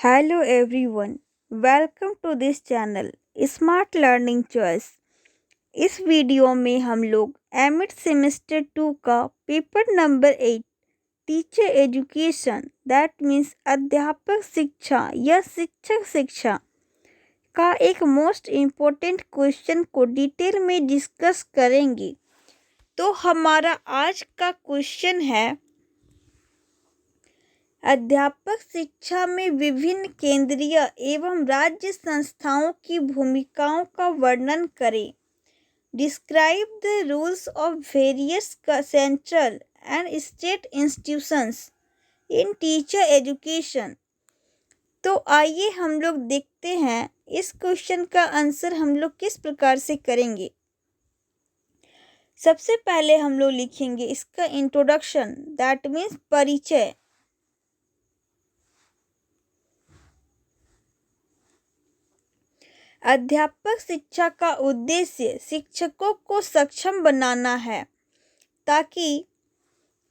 Hello everyone, welcome to this channel smart learning choice. इस video में हम लोग एमिड सेमेस्टर 2 का paper number 8 teacher education that means अध्यापक शिक्षा या शिक्षक शिक्षा का एक मोस्ट इम्पोर्टेंट क्वेश्चन को डिटेल में डिस्कस करेंगे। तो हमारा आज का क्वेश्चन है, अध्यापक शिक्षा में विभिन्न केंद्रीय एवं राज्य संस्थाओं की भूमिकाओं का वर्णन करें। Describe the rules of various central and state institutions in teacher education. तो आइए हम लोग देखते हैं इस क्वेश्चन का आंसर हम लोग किस प्रकार से करेंगे। सबसे पहले हम लोग लिखेंगे इसका इंट्रोडक्शन दैट मीन्स परिचय। अध्यापक शिक्षा का उद्देश्य शिक्षकों को सक्षम बनाना है ताकि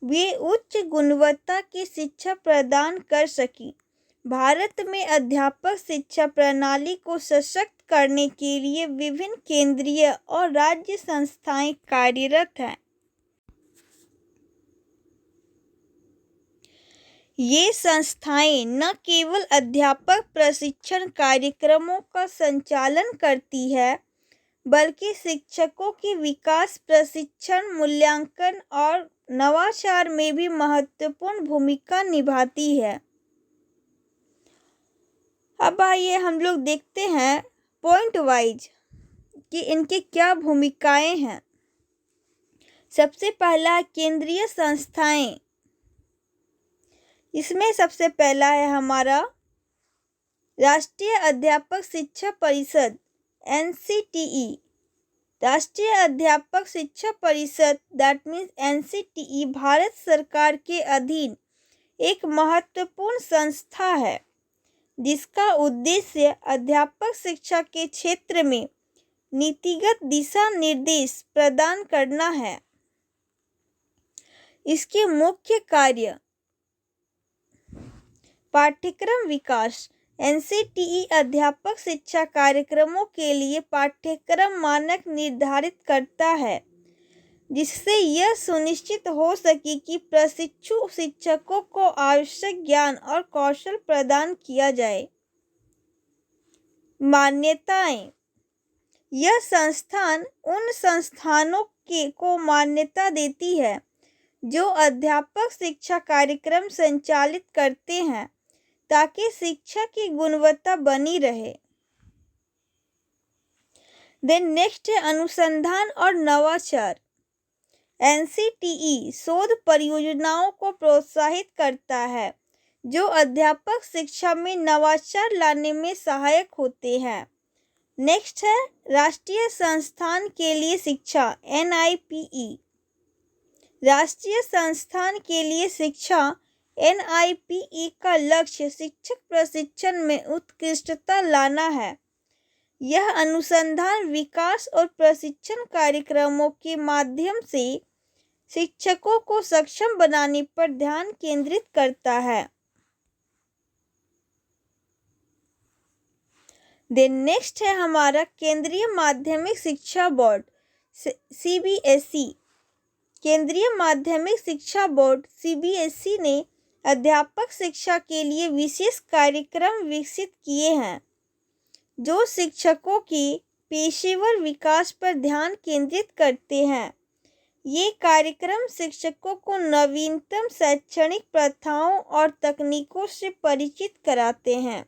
वे उच्च गुणवत्ता की शिक्षा प्रदान कर सकें। भारत में अध्यापक शिक्षा प्रणाली को सशक्त करने के लिए विभिन्न केंद्रीय और राज्य संस्थाएं कार्यरत हैं। ये संस्थाएं न केवल अध्यापक प्रशिक्षण कार्यक्रमों का संचालन करती है बल्कि शिक्षकों के विकास, प्रशिक्षण, मूल्यांकन और नवाचार में भी महत्वपूर्ण भूमिका निभाती है। अब आइए हम लोग देखते हैं पॉइंट वाइज कि इनकी क्या भूमिकाएं हैं। सबसे पहला केंद्रीय संस्थाएं, इसमें सबसे पहला है हमारा राष्ट्रीय अध्यापक शिक्षा परिषद NCTE। राष्ट्रीय अध्यापक शिक्षा परिषद दैट मीन्स NCTE भारत सरकार के अधीन एक महत्वपूर्ण संस्था है जिसका उद्देश्य अध्यापक शिक्षा के क्षेत्र में नीतिगत दिशा निर्देश प्रदान करना है। इसके मुख्य कार्य पाठ्यक्रम विकास। NCTE अध्यापक शिक्षा कार्यक्रमों के लिए पाठ्यक्रम मानक निर्धारित करता है जिससे यह सुनिश्चित हो सके कि प्रशिक्षु शिक्षकों को आवश्यक ज्ञान और कौशल प्रदान किया जाए। मान्यताएं, यह संस्थान उन संस्थानों को मान्यता देती है जो अध्यापक शिक्षा कार्यक्रम संचालित करते हैं ताकि शिक्षा की गुणवत्ता बनी रहे। देन नेक्स्ट है अनुसंधान और नवाचार। NCTE शोध परियोजनाओं को प्रोत्साहित करता है जो अध्यापक शिक्षा में नवाचार लाने में सहायक होते हैं। नेक्स्ट है राष्ट्रीय संस्थान के लिए शिक्षा NIPE। राष्ट्रीय संस्थान के लिए शिक्षा NIPE का लक्ष्य शिक्षक प्रशिक्षण में उत्कृष्टता लाना है। यह अनुसंधान, विकास और प्रशिक्षण कार्यक्रमों के माध्यम से शिक्षकों को सक्षम बनाने पर ध्यान केंद्रित करता है। देन नेक्स्ट है हमारा केंद्रीय माध्यमिक शिक्षा बोर्ड CBSE। केंद्रीय माध्यमिक शिक्षा बोर्ड CBSE ने अध्यापक शिक्षा के लिए विशेष कार्यक्रम विकसित किए हैं जो शिक्षकों के पेशेवर विकास पर ध्यान केंद्रित करते हैं। ये कार्यक्रम शिक्षकों को नवीनतम शैक्षणिक प्रथाओं और तकनीकों से परिचित कराते हैं।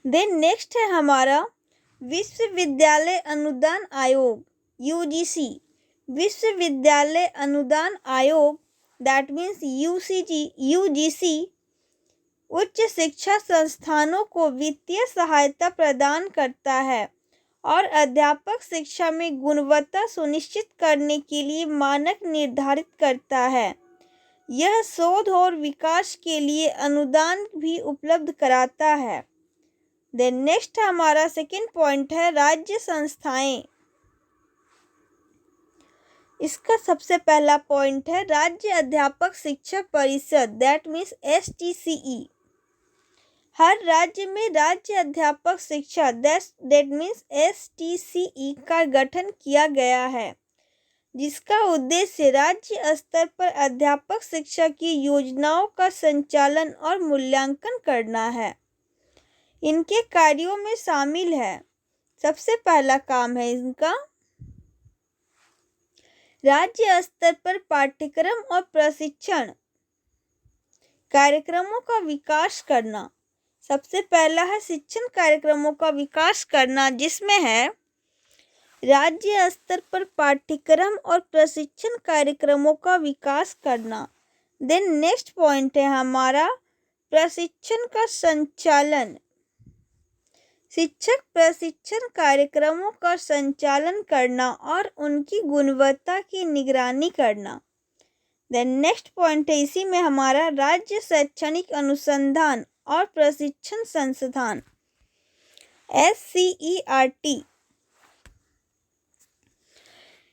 देन नेक्स्ट है हमारा विश्वविद्यालय अनुदान आयोग UGC। विश्वविद्यालय अनुदान आयोग दैट मीन्स UGC उच्च शिक्षा संस्थानों को वित्तीय सहायता प्रदान करता है और अध्यापक शिक्षा में गुणवत्ता सुनिश्चित करने के लिए मानक निर्धारित करता है। यह शोध और विकास के लिए अनुदान भी उपलब्ध कराता है। देन नेक्स्ट हमारा सेकंड पॉइंट है राज्य संस्थाएं। इसका सबसे पहला पॉइंट है राज्य अध्यापक शिक्षक परिषद, दैट मीन्स STCE। हर राज्य में राज्य अध्यापक शिक्षा, दैट मीन्स STCE का गठन किया गया है, जिसका उद्देश्य राज्य स्तर पर अध्यापक शिक्षा की योजनाओं का संचालन और मूल्यांकन करना है। इनके कार्यों में शामिल है, सबसे पहला काम है इनका राज्य स्तर पर पाठ्यक्रम और प्रशिक्षण कार्यक्रमों का विकास करना। सबसे पहला है शिक्षण कार्यक्रमों का विकास करना, जिसमें है राज्य स्तर पर पाठ्यक्रम और प्रशिक्षण कार्यक्रमों का विकास करना। देन नेक्स्ट पॉइंट है हमारा प्रशिक्षण का संचालन। शिक्षक प्रशिक्षण कार्यक्रमों का संचालन करना और उनकी गुणवत्ता की निगरानी करना। देन नेक्स्ट पॉइंट है इसी में हमारा राज्य शैक्षणिक अनुसंधान और प्रशिक्षण संस्थान, SCERT।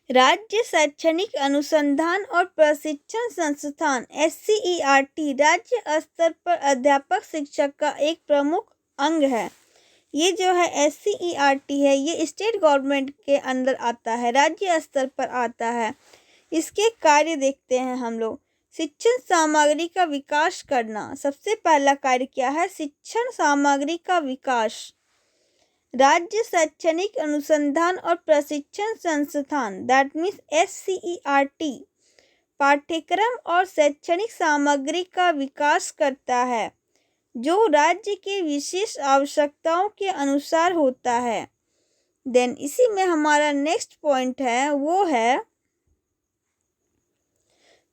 राज्य शैक्षणिक अनुसंधान और प्रशिक्षण संस्थान SCERT राज्य स्तर पर अध्यापक शिक्षक का एक प्रमुख अंग है। ये जो है SCERT है, ये स्टेट गवर्नमेंट के अंदर आता है, राज्य स्तर पर आता है। इसके कार्य देखते हैं हम लोग। शिक्षण सामग्री का विकास करना। सबसे पहला कार्य क्या है? शिक्षण सामग्री का विकास। राज्य शैक्षणिक अनुसंधान और प्रशिक्षण संस्थान, दैट मीन्स SCERT, पाठ्यक्रम और शैक्षणिक सामग्री का विकास करता है जो राज्य के विशेष आवश्यकताओं के अनुसार होता है। देन इसी में हमारा नेक्स्ट पॉइंट है वो है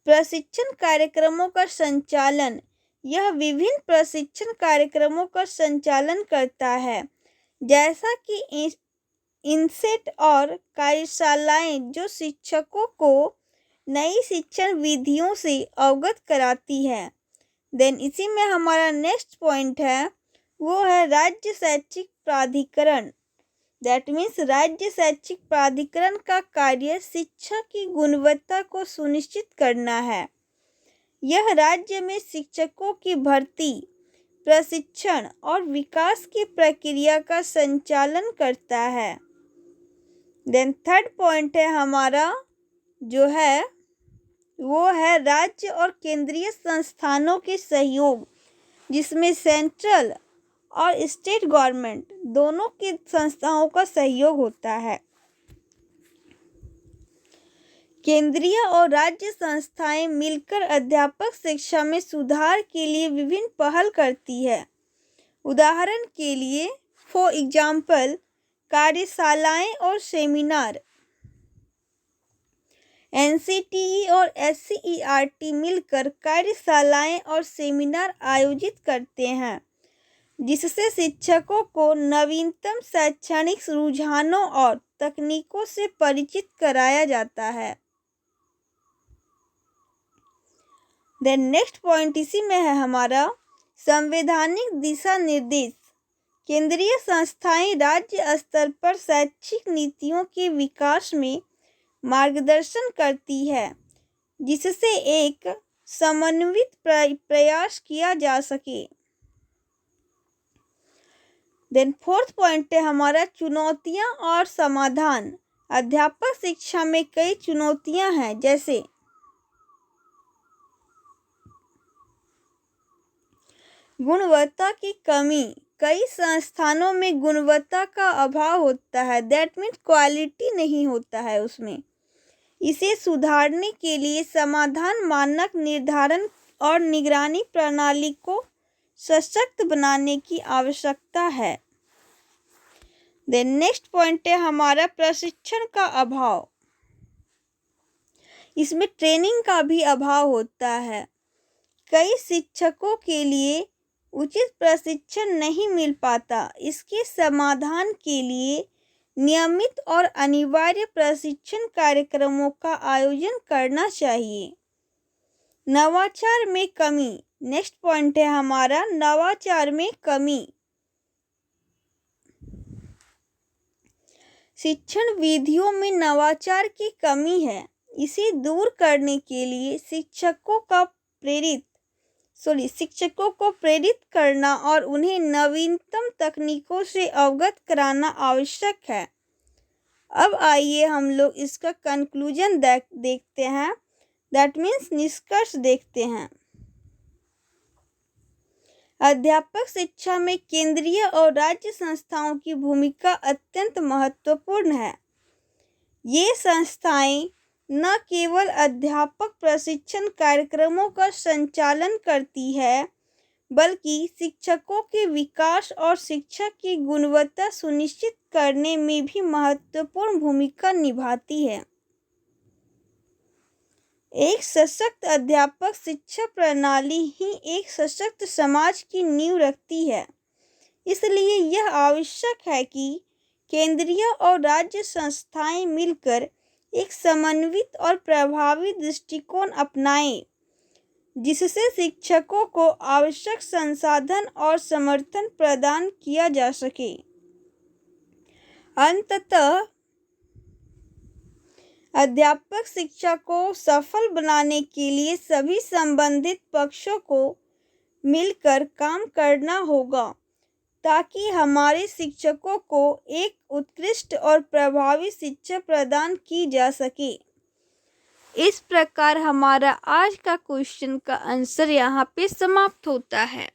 प्रशिक्षण कार्यक्रमों का संचालन। यह विभिन्न प्रशिक्षण कार्यक्रमों का संचालन करता है, जैसा कि इनसेट और कार्यशालाएं जो शिक्षकों को नई शिक्षण विधियों से अवगत कराती है। देन इसी में हमारा नेक्स्ट पॉइंट है वो है राज्य शैक्षिक प्राधिकरण, दैट मीन्स राज्य शैक्षिक प्राधिकरण का कार्य शिक्षा की गुणवत्ता को सुनिश्चित करना है। यह राज्य में शिक्षकों की भर्ती, प्रशिक्षण और विकास की प्रक्रिया का संचालन करता है। देन थर्ड पॉइंट है हमारा जो है वो है राज्य और केंद्रीय संस्थानों के सहयोग, जिसमें सेंट्रल और स्टेट गवर्नमेंट दोनों की संस्थाओं का सहयोग होता है। केंद्रीय और राज्य संस्थाएं मिलकर अध्यापक शिक्षा में सुधार के लिए विभिन्न पहल करती है। उदाहरण के लिए फॉर एग्जाम्पल कार्यशालाएं और सेमिनार। NCTE और SCERT मिलकर कार्यशालाएं और सेमिनार आयोजित करते हैं, जिससे शिक्षकों को नवीनतम शैक्षणिक रुझानों और तकनीकों से परिचित कराया जाता है। देन नेक्स्ट पॉइंट इसी में है हमारा संवैधानिक दिशा निर्देश। केंद्रीय संस्थाएं राज्य स्तर पर शैक्षिक नीतियों के विकास में मार्गदर्शन करती है, जिससे एक समन्वित प्रयास किया जा सके। देन फोर्थ पॉइंट है हमारा चुनौतियां और समाधान। अध्यापक शिक्षा में कई चुनौतियां हैं, जैसे गुणवत्ता की कमी। कई संस्थानों में गुणवत्ता का अभाव होता है, दैट मीन्स क्वालिटी नहीं होता है उसमें। इसे सुधारने के लिए समाधान, मानक निर्धारण और निगरानी प्रणाली को सशक्त बनाने की आवश्यकता है। देन नेक्स्ट पॉइंट है हमारा प्रशिक्षण का अभाव। इसमें ट्रेनिंग का भी अभाव होता है। कई शिक्षकों के लिए उचित प्रशिक्षण नहीं मिल पाता। इसके समाधान के लिए नियमित और अनिवार्य प्रशिक्षण कार्यक्रमों का आयोजन करना चाहिए। नवाचार में कमी। नेक्स्ट पॉइंट है हमारा नवाचार में कमी। शिक्षण विधियों में नवाचार की कमी है। इसे दूर करने के लिए शिक्षकों को प्रेरित करना और उन्हें नवीनतम तकनीकों से अवगत कराना आवश्यक है। अब आइए हम लोग इसका कंक्लूजन देखते हैं, दैट मीन्स निष्कर्ष देखते हैं। अध्यापक शिक्षा में केंद्रीय और राज्य संस्थाओं की भूमिका अत्यंत महत्वपूर्ण है। ये संस्थाएं न केवल अध्यापक प्रशिक्षण कार्यक्रमों का संचालन करती है, बल्कि शिक्षकों के विकास और शिक्षा की गुणवत्ता सुनिश्चित करने में भी महत्वपूर्ण भूमिका निभाती है। एक सशक्त अध्यापक शिक्षा प्रणाली ही एक सशक्त समाज की नींव रखती है। इसलिए यह आवश्यक है कि केंद्रीय और राज्य संस्थाएं मिलकर एक समन्वित और प्रभावी दृष्टिकोण अपनाएं, जिससे शिक्षकों को आवश्यक संसाधन और समर्थन प्रदान किया जा सके। अंततः अध्यापक शिक्षा को सफल बनाने के लिए सभी संबंधित पक्षों को मिलकर काम करना होगा, ताकि हमारे शिक्षकों को एक उत्कृष्ट और प्रभावी शिक्षा प्रदान की जा सके। इस प्रकार हमारा आज का क्वेश्चन का आंसर यहाँ पे समाप्त होता है।